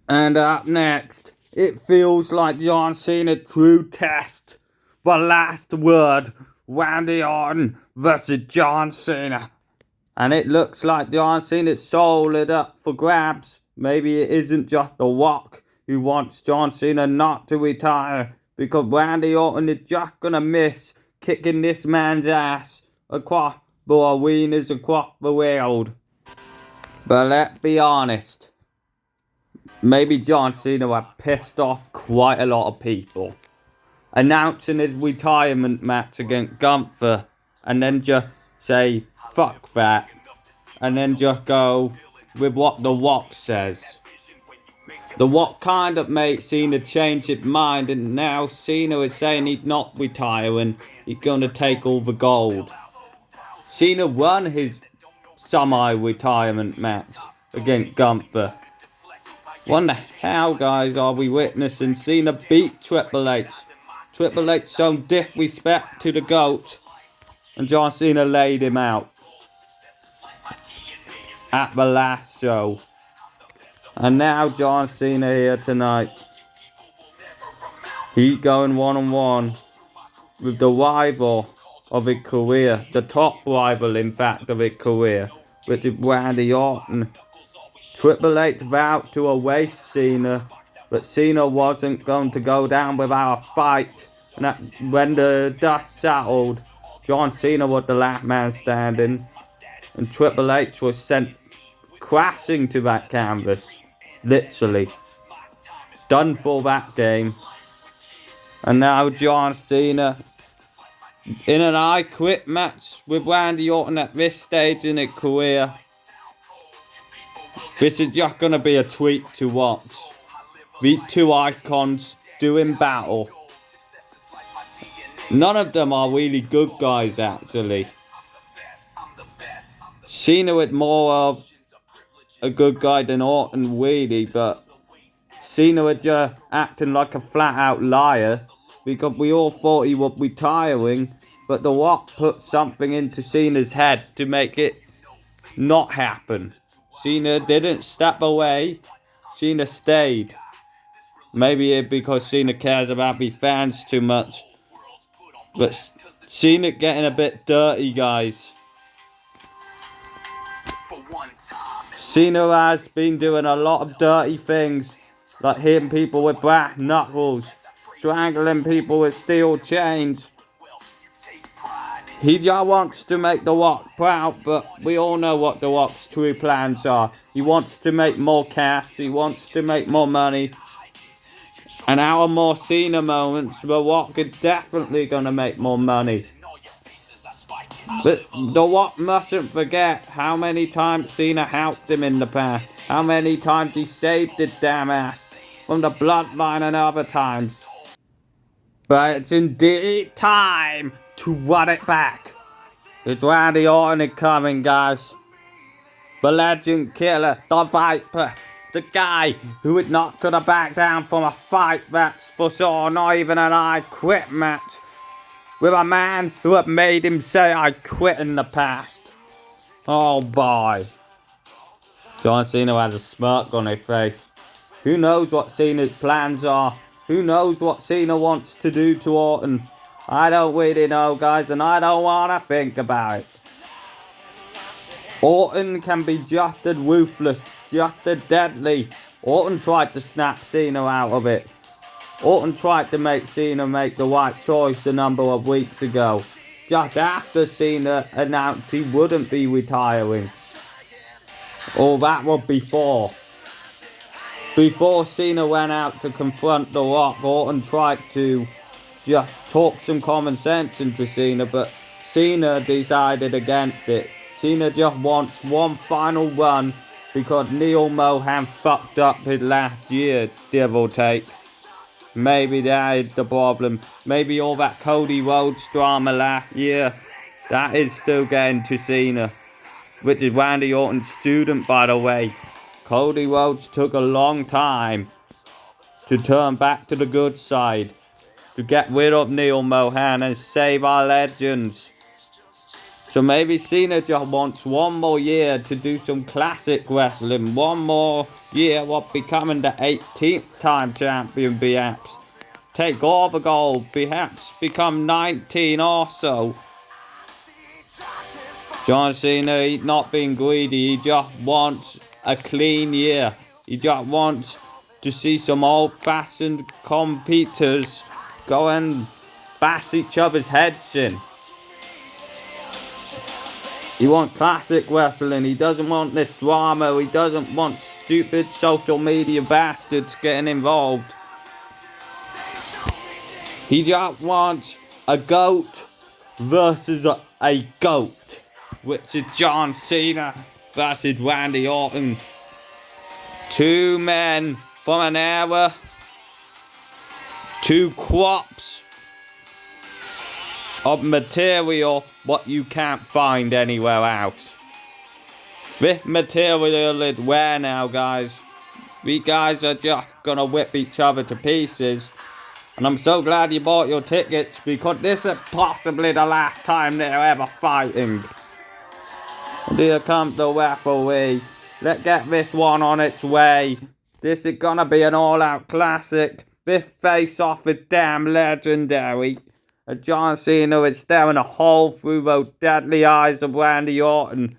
And up next, it feels like John Cena's true test. The last word, Randy Orton versus John Cena. And it looks like John Cena's sold it up for grabs. Maybe it isn't just The Rock who wants John Cena not to retire, because Randy Orton is just gonna miss kicking this man's ass across the arenas across the world. But let's be honest, maybe John Cena had pissed off quite a lot of people, announcing his retirement match against Gunther, and then just say fuck that, and then just go with what The Rock says. The Rock kind of made Cena change his mind, and now Cena is saying he's not retiring, he's gonna take all the gold. Cena won his semi-retirement match against Gunther. What the hell, guys, are we witnessing? Cena beat Triple H. Triple H showed disrespect to the GOAT, and John Cena laid him out at the last show. And now John Cena here tonight. He's going one-on-one with the rival of his career, the top rival, in fact, of his career, which is Randy Orton. Triple H vowed to erase Cena, but Cena wasn't going to go down without a fight. And when the dust settled, John Cena was the last man standing, and Triple H was sent crashing to that canvas. Literally. Done for that game. And now John Cena in an I Quit match with Randy Orton at this stage in his career. This is just going to be a treat to watch. These two icons doing battle. None of them are really good guys, actually. Cena is more of a good guy than Orton, really, but Cena was just acting like a flat-out liar, because we all thought he was retiring, but The Rock put something into Cena's head to make it not happen. Cena didn't step away, Cena stayed. Maybe it's because Cena cares about his fans too much, but Cena getting a bit dirty, guys. Cena has been doing a lot of dirty things, like hitting people with brass knuckles, strangling people with steel chains. He just wants to make The Rock proud, but we all know what The Rock's true plans are. He wants to make more cash, he wants to make more money. And out of more Cena moments, The Rock is definitely going to make more money. But The Rock mustn't forget how many times Cena helped him in the past. How many times he saved his damn ass from the bloodline and other times. But it's indeed time to run it back. It's Randy Orton coming, guys. The legend killer, the Viper. The guy who is not gonna back down from a fight, that's for sure. Not even an I Quit match. With a man who had made him say I quit in the past. Oh boy. John Cena has a smirk on his face. Who knows what Cena's plans are? Who knows what Cena wants to do to Orton? I don't really know, guys, and I don't want to think about it. Orton can be just as ruthless, just as deadly. Orton tried to snap Cena out of it. Orton tried to make Cena make the right choice a number of weeks ago, just after Cena announced he wouldn't be retiring. Or that was before. Before Cena went out to confront The Rock, Orton tried to just talk some common sense into Cena, but Cena decided against it. Cena just wants one final run because Neil Mohan fucked up his last year, give or take. Maybe that is the problem. Maybe all that Cody Rhodes drama last year, that is still getting to Cena. Which is Randy Orton's student, by the way. Cody Rhodes took a long time to turn back to the good side, to get rid of Neil Mohan and save our legends. So maybe Cena just wants one more year to do some classic wrestling, one more year while becoming the 18th time champion, perhaps. Take all the gold, perhaps become 19 also. John Cena, he's not being greedy, he just wants a clean year. He just wants to see some old-fashioned competitors go and bash each other's heads in. He wants classic wrestling, he doesn't want this drama, he doesn't want stupid social media bastards getting involved. He just wants a GOAT versus a GOAT, which is John Cena versus Randy Orton. Two men from an era, two crops of material what you can't find anywhere else. This material is rare now, guys. We guys are just gonna whip each other to pieces. And I'm so glad you bought your tickets, because this is possibly the last time they're ever fighting. And here comes the referee. Let's get this one on its way. This is gonna be an all-out classic. This face-off is damn legendary. And John Cena is staring a hole through those deadly eyes of Randy Orton.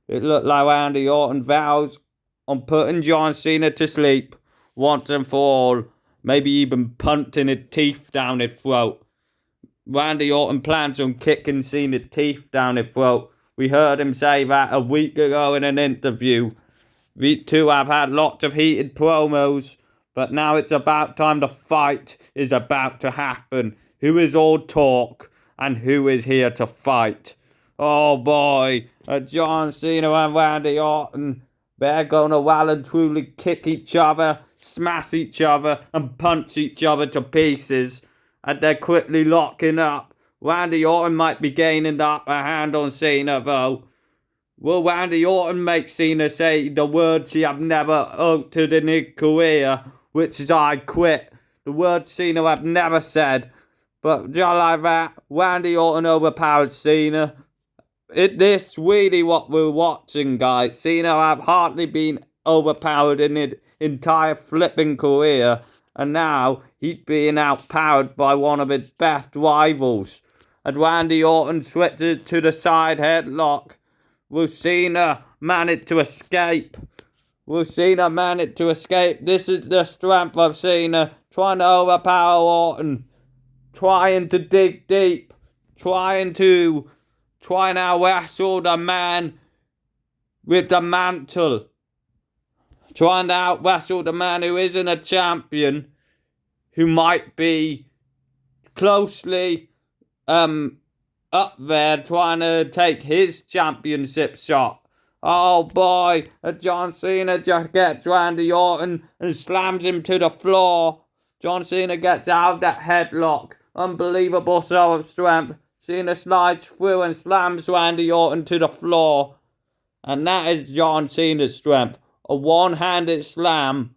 It looked like Randy Orton vows on putting John Cena to sleep once and for all. Maybe even punching his teeth down his throat. Randy Orton plans on kicking Cena's teeth down his throat. We heard him say that a week ago in an interview. We two have had lots of heated promos, but now it's about time the fight is about to happen. Who is all talk and who is here to fight? Oh boy, John Cena and Randy Orton. They're gonna well and truly kick each other, smash each other, and punch each other to pieces. And they're quickly locking up. Randy Orton might be gaining the upper hand on Cena, though. Will Randy Orton make Cena say the words he have never uttered in his career, which is "I quit"? The words Cena have never said. But just like that, Randy Orton overpowered Cena. This really what we're watching, guys. Cena have hardly been overpowered in his entire flipping career, and now he's being outpowered by one of his best rivals. And Randy Orton switches to the side headlock. Will Cena manage to escape? Will Cena manage to escape? This is the strength of Cena, trying to overpower Orton, trying to dig deep, trying to out-wrestle the man with the mantle. Trying to out-wrestle the man who isn't a champion, who might be closely up there trying to take his championship shot. Oh boy, John Cena just gets Randy Orton and slams him to the floor. John Cena gets out of that headlock. Unbelievable show of strength. Cena slides through and slams Randy Orton to the floor. And that is John Cena's strength. A one-handed slam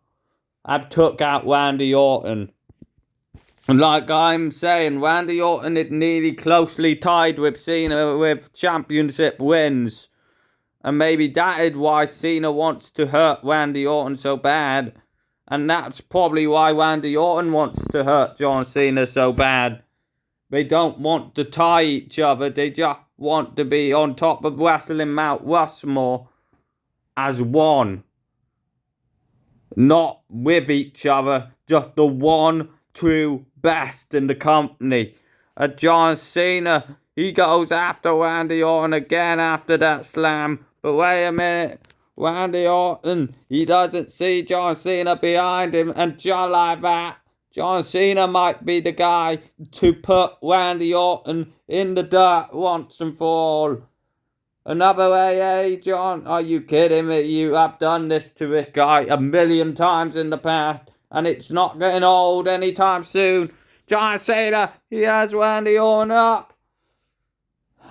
have took out Randy Orton. And like I'm saying, Randy Orton is nearly closely tied with Cena with championship wins. And maybe that is why Cena wants to hurt Randy Orton so bad. And that's probably why Randy Orton wants to hurt John Cena so bad. They don't want to tie each other. They just want to be on top of Wrestling Mount Rushmore as one. Not with each other. Just the one true best in the company. John Cena, he goes after Randy Orton again after that slam. But wait a minute. Randy Orton, he doesn't see John Cena behind him. And just like that, John Cena might be the guy to put Randy Orton in the dirt once and for all. Another AA, John? Are you kidding me? You have done this to this guy a million times in the past, and it's not getting old anytime soon. John Cena, he has Randy Orton up,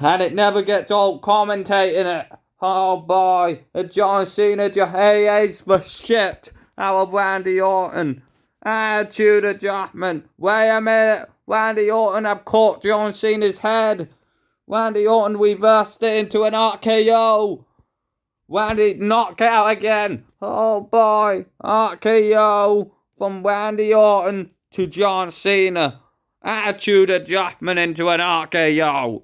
and it never gets old commentating it. Oh boy, John Cena just AA's for shit out of Randy Orton. Attitude adjustment. Wait a minute. Randy Orton have caught John Cena's head. Randy Orton reversed it into an RKO. Randy knockout again. Oh boy. RKO from Randy Orton to John Cena. Attitude adjustment into an RKO.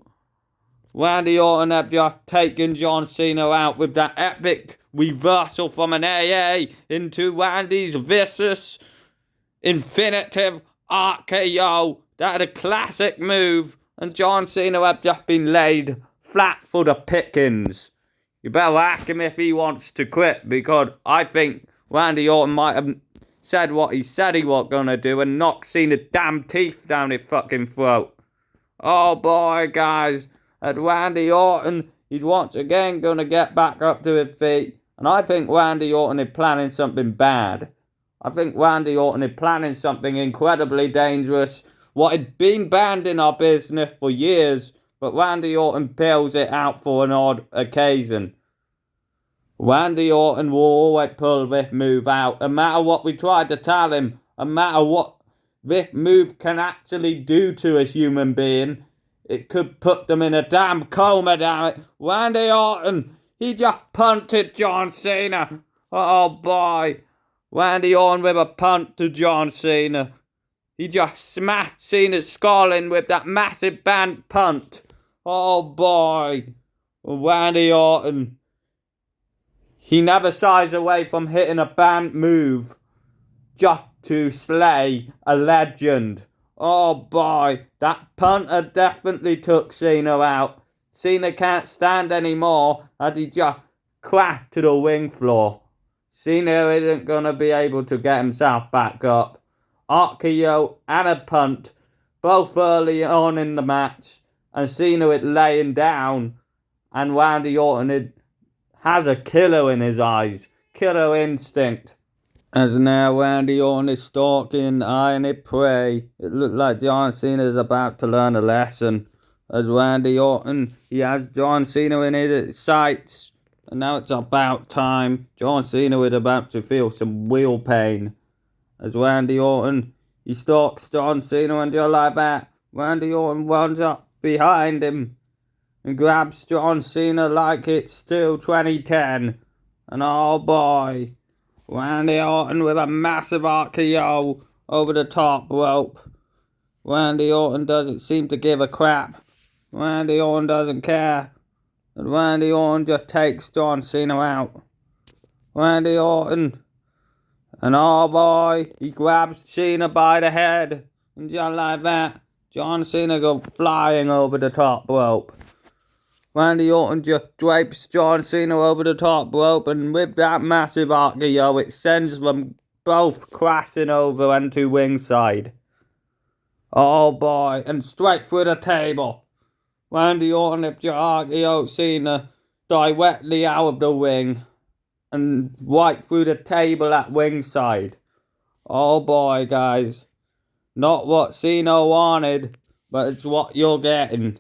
Randy Orton have just taken John Cena out with that epic reversal from an AA into Randy's vicious infinitive RKO. That is a classic move. And John Cena have just been laid flat for the pickings. You better ask him if he wants to quit, because I think Randy Orton might have said what he said he was going to do and knocked Cena's damn teeth down his fucking throat. Oh boy, guys. And Randy Orton, he's once again going to get back up to his feet. And I think Randy Orton is planning something bad. I think Randy Orton is planning something incredibly dangerous. What had been banned in our business for years, but Randy Orton pulls it out for an odd occasion. Randy Orton will always pull this move out, no matter what we try to tell him, no matter what this move can actually do to a human being. It could put them in a damn coma, damn it. Randy Orton, he just punted John Cena. Oh boy. Randy Orton with a punt to John Cena. He just smashed Cena's skull in with that massive band punt. Oh boy. Randy Orton. He never shies away from hitting a band move just to slay a legend. Oh boy. That punter definitely took Cena out. Cena can't stand anymore as he just crashed to the ring floor. Cena isn't going to be able to get himself back up. RKO and a punt, both early on in the match, and Cena is laying down, and Randy Orton has a killer in his eyes, killer instinct. As now Randy Orton is stalking, eyeing his prey. It looked like John Cena is about to learn a lesson. As Randy Orton, he has John Cena in his sights, and now it's about time. John Cena is about to feel some real pain. As Randy Orton, he stalks John Cena, and just like that, Randy Orton runs up behind him and grabs John Cena like it's still 2010. And oh boy, Randy Orton with a massive RKO over the top rope. Randy Orton doesn't seem to give a crap. Randy Orton doesn't care. And Randy Orton just takes John Cena out. Randy Orton. And oh boy, he grabs Cena by the head. And just like that, John Cena goes flying over the top rope. Randy Orton just drapes John Cena over the top rope. And with that massive RKO, it sends them both crashing over onto ringside. Oh boy, and straight through the table. Randy Orton if your RKO Cena directly out of the ring. And right through the table at ringside. Oh boy, guys. Not what Cena wanted, but it's what you're getting.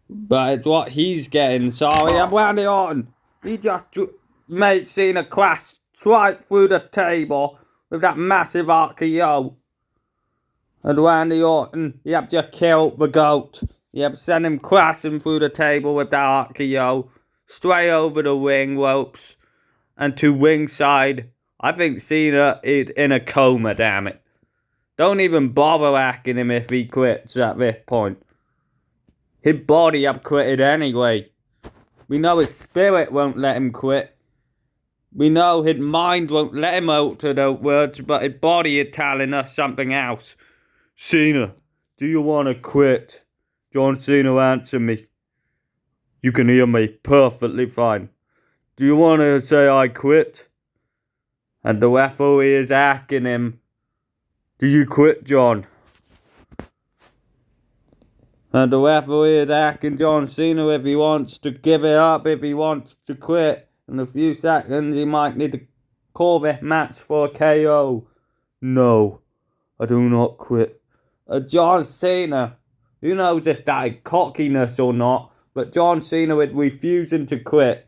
But it's what he's getting. Sorry, I'm Randy Orton. He just made Cena crash right through the table with that massive RKO. And Randy Orton, he have just killed the GOAT. He have sent him crashing through the table with that RKO. Straight over the ring ropes and to ringside. I think Cena is in a coma, damn it. Don't even bother asking him if he quits at this point. His body have quitted anyway. We know his spirit won't let him quit. We know his mind won't let him alter those words, but his body is telling us something else. Cena, do you want to quit? John Cena, answer me. You can hear me perfectly fine. Do you want to say I quit? And the referee is asking him, do you quit, John? And the referee is asking John Cena if he wants to give it up, if he wants to quit. In a few seconds, he might need to call this match for a KO. No, I do not quit. John Cena, who knows if that is cockiness or not, but John Cena is refusing to quit.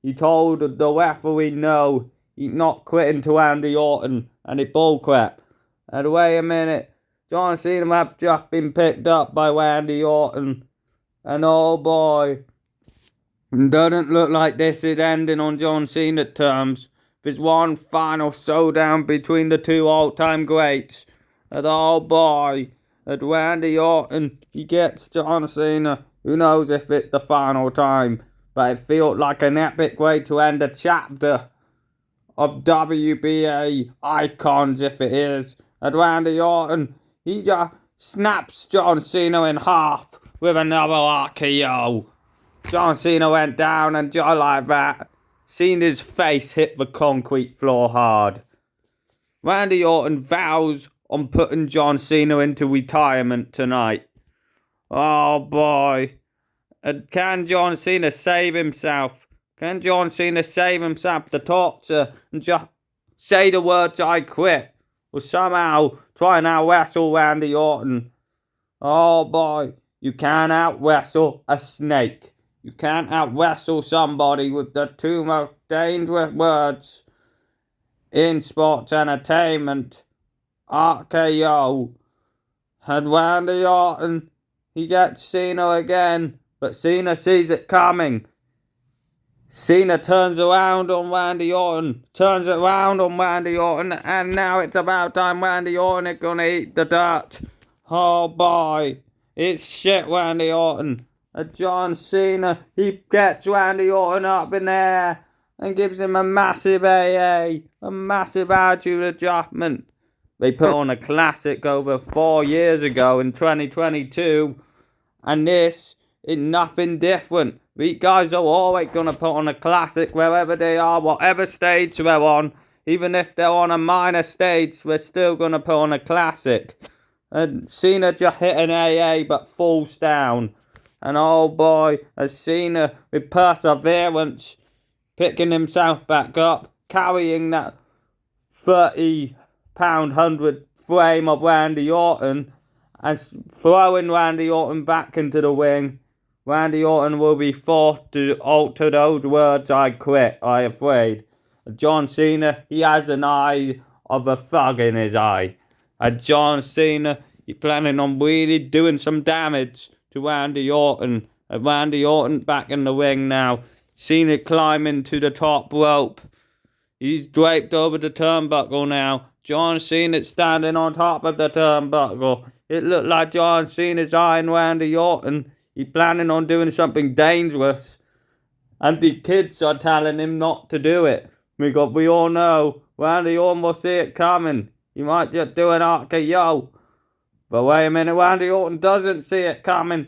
He told the referee no, he's not quitting to Randy Orton, and it's bullcrap. And wait a minute, John Cena has just been picked up by Randy Orton. And oh boy, Doesn't look like this is ending on John Cena terms. There's one final showdown between the two all-time greats. And oh boy, and Randy Orton, he gets John Cena. Who knows if it's the final time, but it feels like an epic way to end a chapter of WBA icons if it is. And Randy Orton, he just snaps John Cena in half with another RKO. John Cena went down, and just like that, Cena's face hit the concrete floor hard. Randy Orton vows on putting John Cena into retirement tonight. Oh boy. And can John Cena save himself? Can John Cena save himself the torture and just say the words "I quit"? Or somehow try and out-wrestle Randy Orton? Oh boy, you can't out-wrestle a snake. You can't out-wrestle somebody with the two most dangerous words in sports entertainment. RKO. And Randy Orton, he gets Cena again, but Cena sees it coming. Cena turns around on Randy Orton, and now it's about time Randy Orton is gonna eat the dirt. Oh boy, it's shit, Randy Orton. And John Cena, he gets Randy Orton up in the air and gives him a massive AA, a massive attitude adjustment. They put on a classic over 4 years ago in 2022, and this is nothing different. These guys are always going to put on a classic wherever they are, whatever stage they're on. Even if they're on a minor stage, we're still going to put on a classic. And Cena just hit an AA but falls down. And oh boy, as Cena, with perseverance, picking himself back up, carrying that 30-pound 100 frame of Randy Orton, and throwing Randy Orton back into the ring. Randy Orton will be forced to alter those words "I quit," I'm afraid. John Cena, he has an eye of a thug in his eye. And John Cena, he's planning on really doing some damage to Randy Orton. And Randy Orton back in the ring now. Cena climbing to the top rope. He's draped over the turnbuckle now. John Cena standing on top of the turnbuckle. It looked like John Cena's eyeing Randy Orton. He's planning on doing something dangerous. And the kids are telling him not to do it. Because we all know Randy Orton will see it coming. He might just do an RKO. But wait a minute, Randy Orton doesn't see it coming.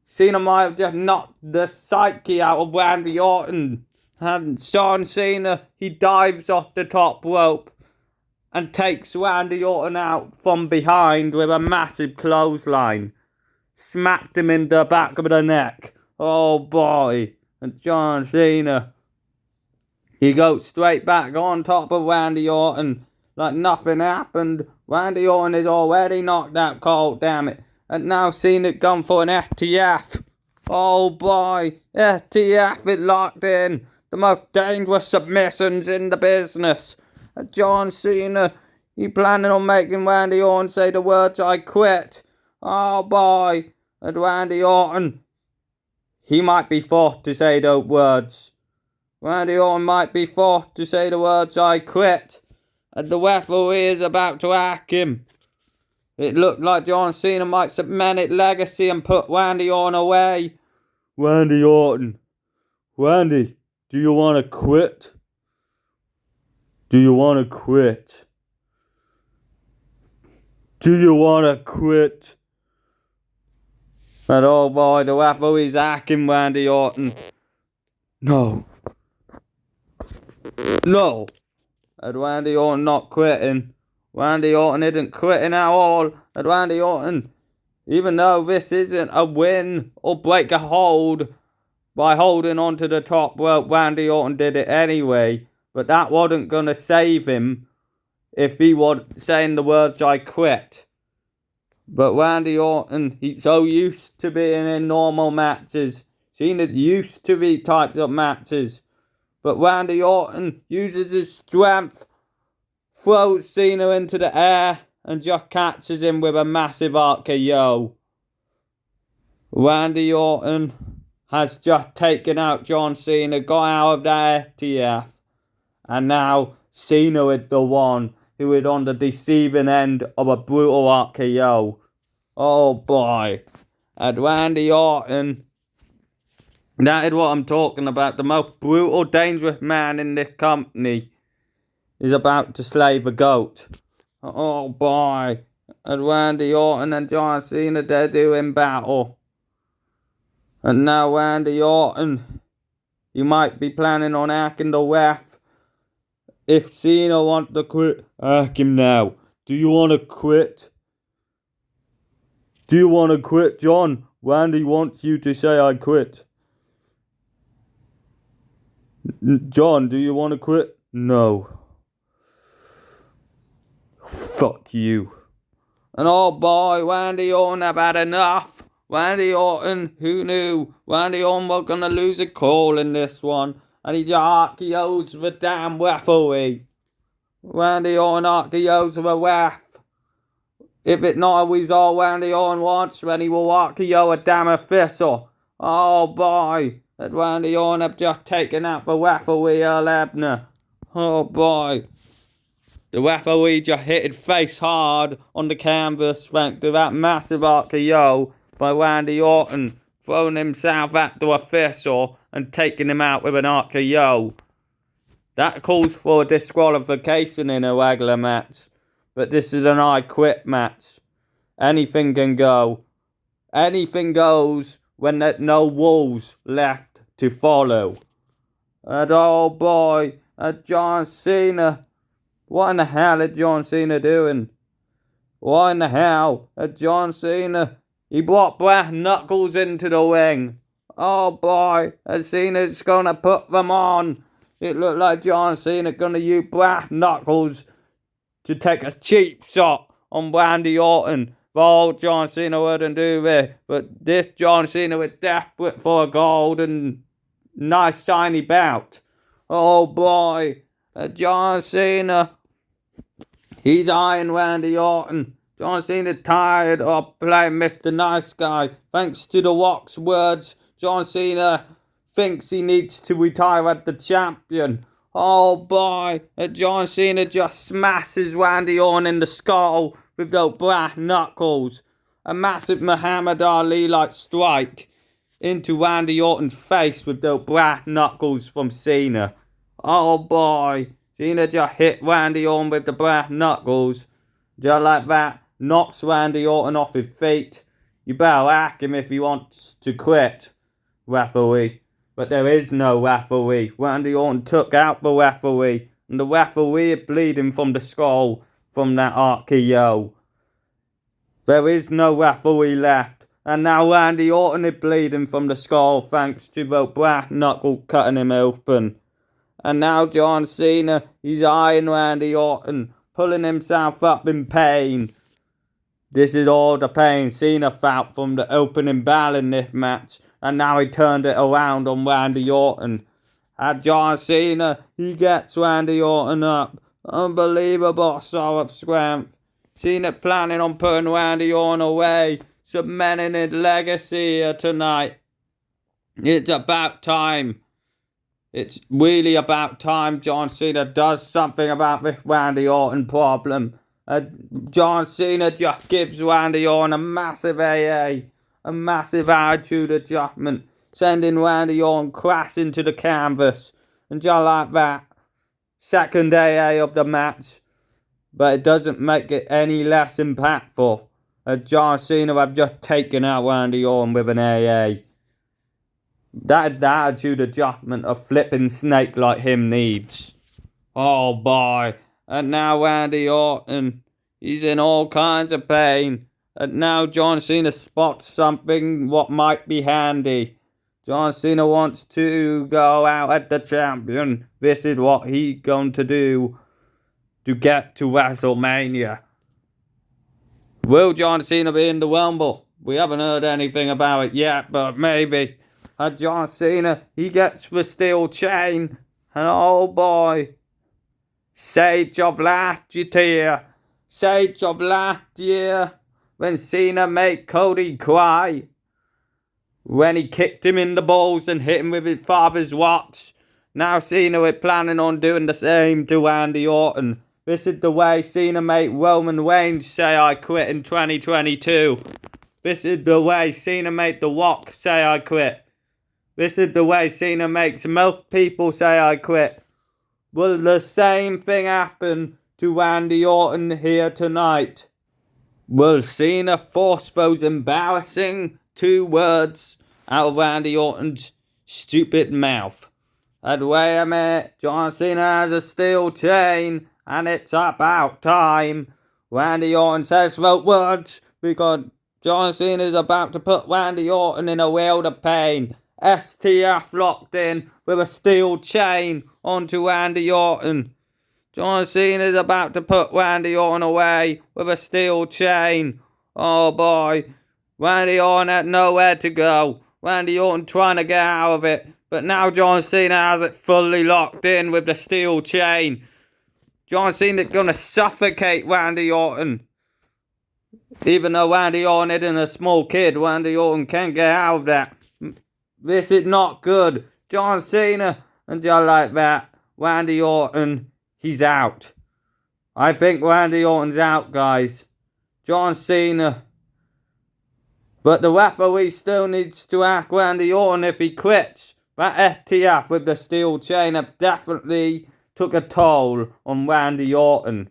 Cena might have just knocked the psyche out of Randy Orton. And John Cena, he dives off the top rope and takes Randy Orton out from behind with a massive clothesline. Smacked him in the back of the neck. Oh boy. And John Cena, he goes straight back on top of Randy Orton like nothing happened. Randy Orton is already knocked out cold, damn it. And now Cena gone for an FTF. Oh boy, FTF is locked in. The most dangerous submissions in the business. And John Cena, he planning on making Randy Orton say the words "I quit." Oh boy. And Randy Orton, he might be forced to say those words. Randy Orton might be forced to say the words "I quit." And the referee is about to hack him. It looked like John Cena might cement his legacy and put Randy Orton away. Randy Orton. Randy, do you want to quit? Do you want to quit? Do you want to quit? And oh boy, the referee's hacking Randy Orton. No. No. And Randy Orton not quitting. Randy Orton isn't quitting at all. And Randy Orton, even though this isn't a win or break a hold by holding onto the top rope, Randy Orton did it anyway. But that wasn't going to save him if he was saying the words "I quit." But Randy Orton, he's so used to being in normal matches. Cena's used to these types of matches. But Randy Orton uses his strength, throws Cena into the air, and just catches him with a massive RKO. Randy Orton has just taken out John Cena, got out of the FTF, and now Cena is the one who is on the deceiving end of a brutal RKO. Oh boy. And Randy Orton, that is what I'm talking about. The most brutal, dangerous man in this company is about to slay the GOAT. Oh boy. And Randy Orton and John Cena, they're doing battle. And now Randy Orton, you might be planning on hacking the ref. If Cena wants to quit, ask him now. Do you want to quit? Do you want to quit, John? Randy wants you to say I quit. John, do you want to quit? No. Fuck you. And oh boy, Randy Orton have had enough. Randy Orton, who knew? Randy Orton was going to lose a call in this one. And he just RKO's the damn referee. Randy Orton RKO's the ref. If it's not a result Randy Orton wants, then he will RKO a damn official. Oh boy, that Randy Orton have just taken out the referee Earl Hebner. Oh boy. The referee just hit his face hard on the canvas thanks to that massive RKO by Randy Orton, throwing himself at the official and taking him out with an RKO. That calls for a disqualification in a regular match. But this is an I quit match. Anything can go. Anything goes when there's no rules left to follow. And oh boy, John Cena. What in the hell is John Cena doing? What in the hell? John Cena. He brought brass knuckles into the ring. Oh boy, Cena's gonna put them on. It looked like John Cena gonna use brass knuckles to take a cheap shot on Randy Orton. Oh, John Cena wouldn't do this. But this John Cena was desperate for a gold and nice shiny belt. Oh boy, John Cena. He's eyeing Randy Orton. John Cena tired of playing Mr. Nice Guy. Thanks to The Rock's words, John Cena thinks he needs to retire as the champion. Oh boy, John Cena just smashes Randy Orton in the skull with those brass knuckles. A massive Muhammad Ali-like strike into Randy Orton's face with those brass knuckles from Cena. Oh boy, Cena just hit Randy Orton with the brass knuckles. Just like that, knocks Randy Orton off his feet. You better ask him if he wants to quit, referee. But there is no referee. Randy Orton took out the referee. And the referee is bleeding from the skull from that RKO. There is no referee left. And now Randy Orton is bleeding from the skull thanks to the brass knuckle cutting him open. And now John Cena, he's eyeing Randy Orton, pulling himself up in pain. This is all the pain Cena felt from the opening bell in this match. And now he turned it around on Randy Orton. And John Cena, he gets Randy Orton up. Unbelievable show of strength. Cena planning on putting Randy Orton away, cementing his legacy here tonight. It's about time. It's really about time John Cena does something about this Randy Orton problem. John Cena just gives Randy Orton a massive AA, a massive attitude adjustment, sending Randy Orton crashing to the canvas. And just like that, second AA of the match. But it doesn't make it any less impactful. John Cena have just taken out Randy Orton with an AA. That is the attitude adjustment a flipping snake like him needs. Oh boy. And now Randy Orton, he's in all kinds of pain. And now John Cena spots something what might be handy. John Cena wants to go out as the champion. This is what he's going to do to get to WrestleMania. Will John Cena be in the Rumble? We haven't heard anything about it yet, but maybe. John Cena, he gets the steel chain. And oh boy. Sage of last year. Sage of last year. When Cena made Cody cry. when he kicked him in the balls and hit him with his father's watch. Now Cena is planning on doing the same to Randy Orton. This is the way Cena made Roman Reigns say I quit in 2022. This is the way Cena made The Rock say I quit. This is the way Cena makes most people say I quit. Will the same thing happen to Randy Orton here tonight? Will Cena force those embarrassing 2 words out of Randy Orton's stupid mouth? And wait a minute, John Cena has a steel chain, and it's about time. Randy Orton says those words because John Cena is about to put Randy Orton in a world of pain. STF locked in with a steel chain onto Randy Orton. John Cena is about to put Randy Orton away with a steel chain. Oh boy, Randy Orton had nowhere to go. Randy Orton trying to get out of it. But now John Cena has it fully locked in with the steel chain. John Cena's gonna suffocate Randy Orton. Even though Randy Orton isn't a small kid, Randy Orton can get out of that. This is not good. John Cena, and just like that, Randy Orton, he's out. I think Randy Orton's out, guys. John Cena. But the referee still needs to ask Randy Orton if he quits. That FTF with the steel chain have definitely took a toll on Randy Orton.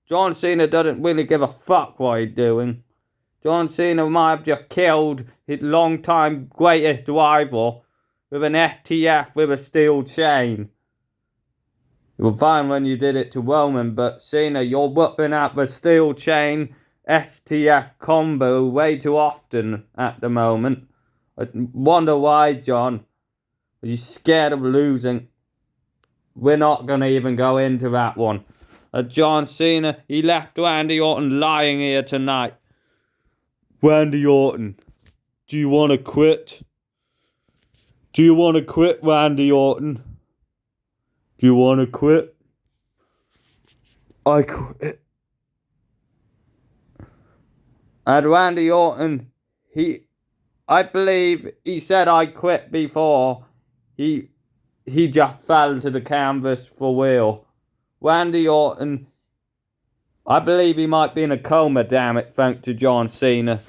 John Cena doesn't really give a fuck what he's doing. John Cena might have just killed his long-time greatest rival with an FTF with a steel chain. You were fine when you did it to Roman, but Cena, you're whipping out the steel chain STF combo way too often at the moment. I wonder why, John. Are you scared of losing? We're not going to even go into that one. John Cena, he left Randy Orton lying here tonight. Randy Orton, do you want to quit? Do you want to quit, Randy Orton? Do you want to quit? I quit. And Randy Orton, I believe he said I quit before. He just fell to the canvas for real. Randy Orton, I believe he might be in a coma, damn it, thanks to John Cena.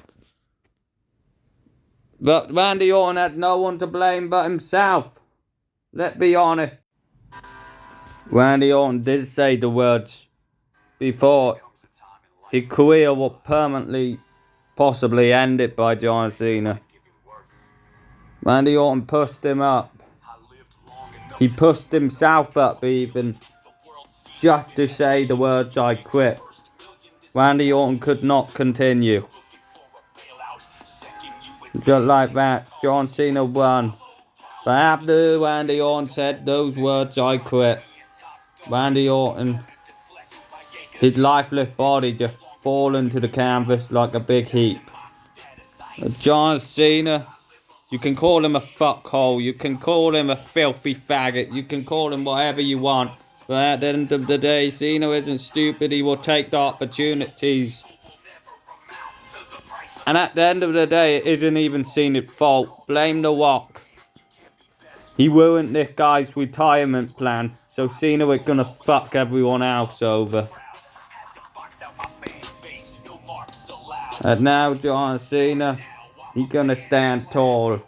But Randy Orton had no one to blame but himself. Let's be honest. Randy Orton did say the words before his career was permanently, possibly ended by John Cena. Randy Orton pushed him up. He pushed himself up even, just to say the words I quit. Randy Orton could not continue. Just like that, John Cena won. But after Randy Orton said those words I quit, Randy Orton, his lifeless body just fallen to the canvas like a big heap. John Cena, you can call him a fuckhole, you can call him a filthy faggot, you can call him whatever you want. But at the end of the day, Cena isn't stupid, he will take the opportunities. And at the end of the day, it isn't even Cena's fault. Blame The Rock. He ruined this guy's retirement plan, so Cena is gonna fuck everyone else over. And now John Cena, he's gonna stand tall.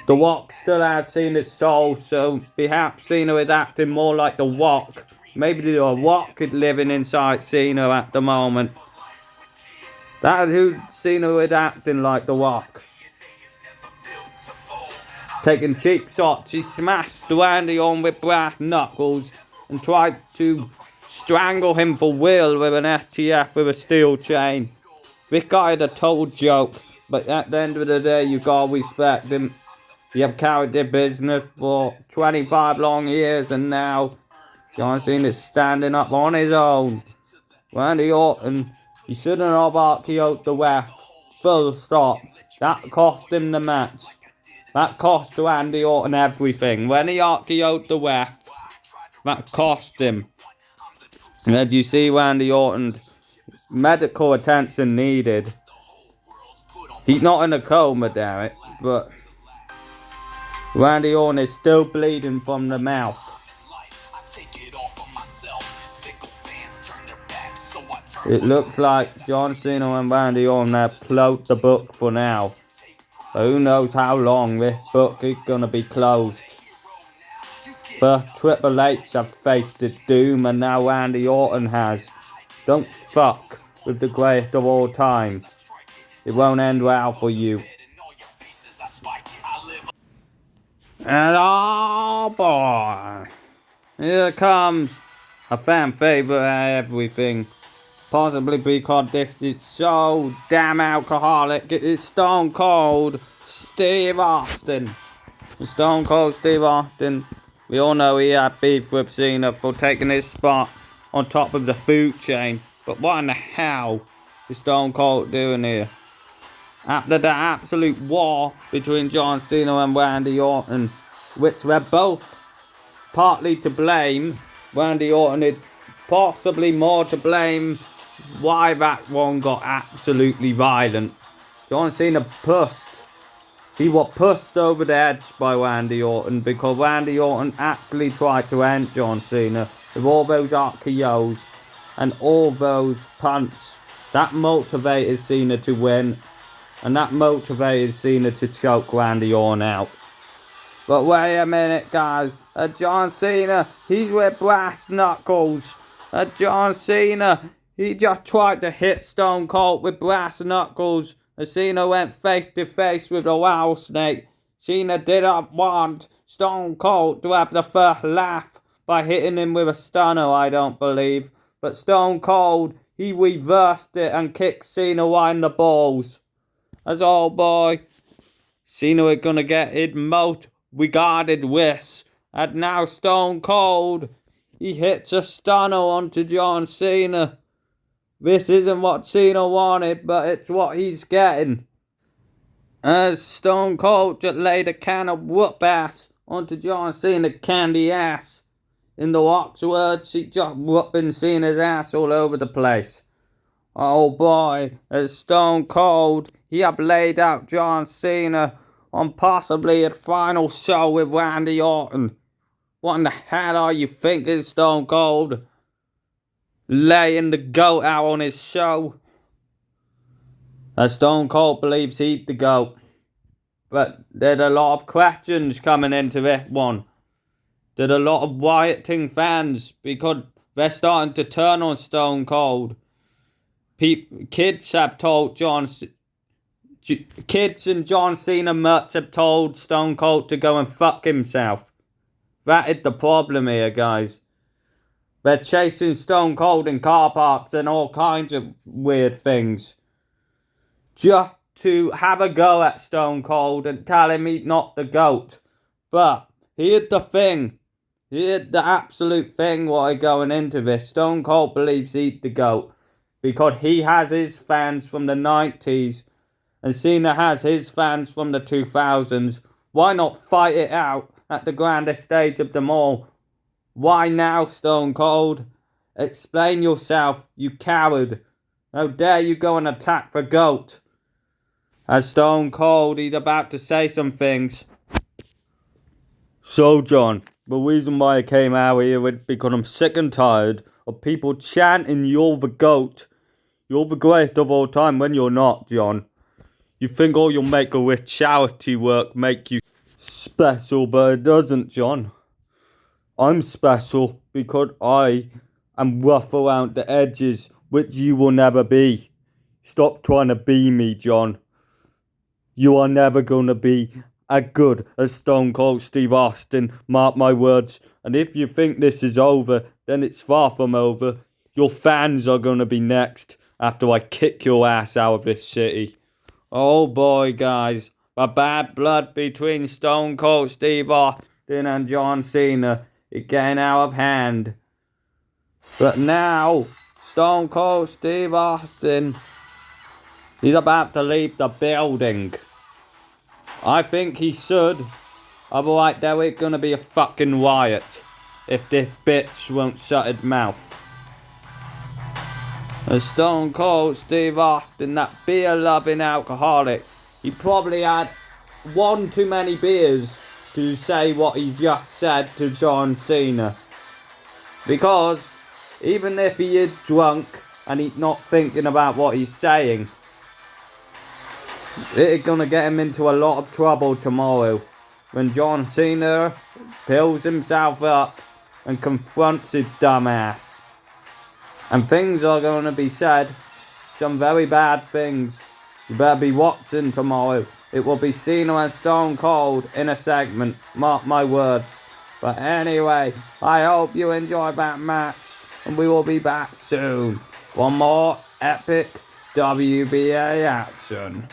The Rock still has Cena's soul, so perhaps Cena is acting more like The Rock. Maybe The Rock is living inside Cena at the moment. That's who Cena is acting like, The Rock. Taking cheap shots, he smashed Randy on with brass knuckles and tried to strangle him for real with an FTF with a steel chain. This guy is a total joke, but at the end of the day, you gotta respect him. He have carried their business for 25 long years, and now John Cena is standing up on his own. Randy Orton, he shouldn't have RKO'd the ref. Full stop. That cost him the match. That cost Randy Orton everything. When he RKO'd the ref, that cost him. And as you see, Randy Orton, medical attention needed. He's not in a coma, damn it, but Randy Orton is still bleeding from the mouth. It looks like John Cena and Randy Orton have closed the book for now. But who knows how long this book is gonna be closed. First Triple H have faced the doom, and now Randy Orton has. Don't fuck with the greatest of all time. It won't end well for you. And oh boy, here comes a fan favorite at everything. Possibly because this is so damn alcoholic. It is Stone Cold Steve Austin. Stone Cold Steve Austin. We all know he had beef with Cena for taking his spot on top of the food chain. But what in the hell is Stone Cold doing here? After the absolute war between John Cena and Randy Orton, which were both partly to blame, Randy Orton is possibly more to blame why that one got absolutely violent. John Cena pussed. He was pushed over the edge by Randy Orton because Randy Orton actually tried to end John Cena with all those RKOs and all those punts. That motivated Cena to win, and that motivated Cena to choke Randy Orton out. But wait a minute, guys. John Cena, he's with brass knuckles. John Cena, he just tried to hit Stone Cold with brass knuckles. Cena went face to face with a rattlesnake. Cena didn't want Stone Cold to have the first laugh by hitting him with a stunner, I don't believe. But Stone Cold, he reversed it and kicked Cena right in the balls. As oh boy, Cena is gonna get his most regarded wish. And now Stone Cold, he hits a stunner onto John Cena. This isn't what Cena wanted, but it's what he's getting. As Stone Cold just laid a can of whoop ass onto John Cena's candy ass. In the Rock's words, he just whooping Cena's ass all over the place. Oh boy, as Stone Cold, he have laid out John Cena on possibly his final show with Randy Orton. What in the hell are you thinking, Stone Cold? Laying the goat out on his show. As Stone Cold believes he's the GOAT. But there's a lot of questions coming into this one. There's a lot of rioting fans because they're starting to turn on Stone Cold. Kids have told kids and John Cena merch have told Stone Cold to go and fuck himself. That is the problem here, guys. They're chasing Stone Cold in car parks and all kinds of weird things. Just to have a go at Stone Cold and tell him he's not the GOAT. But here's the thing. Here's the absolute thing why going into this. Stone Cold believes he's the GOAT. Because he has his fans from the 90s. And Cena has his fans from the 2000s. Why not fight it out at the grandest stage of them all? Why now, Stone Cold? Explain yourself, you coward. How dare you go and attack the GOAT? As Stone Cold, he's about to say some things. So, John, the reason why I came out here is because I'm sick and tired of people chanting you're the GOAT. You're the greatest of all time when you're not, John. You think all your Make-A-Wish charity work make you special, but it doesn't, John. I'm special because I am rough around the edges, which you will never be. Stop trying to be me, John. You are never going to be as good as Stone Cold Steve Austin, mark my words. And if you think this is over, then it's far from over. Your fans are going to be next after I kick your ass out of this city. Oh boy, guys. The bad blood between Stone Cold Steve Austin and John Cena is getting out of hand. But now, Stone Cold Steve Austin, he's about to leave the building. I think he should. Otherwise, there is gonna be a fucking riot if this bitch won't shut his mouth. And Stone Cold Steve Austin, that beer-loving alcoholic, he probably had one too many beers to say what he just said to John Cena. Because even if he is drunk and he's not thinking about what he's saying, it's gonna get him into a lot of trouble tomorrow when John Cena pulls himself up and confronts his dumbass. And things are gonna be said, some very bad things. You better be watching tomorrow. It will be Cena and Stone Cold in a segment, mark my words. But anyway, I hope you enjoyed that match, and we will be back soon for more epic WBA action.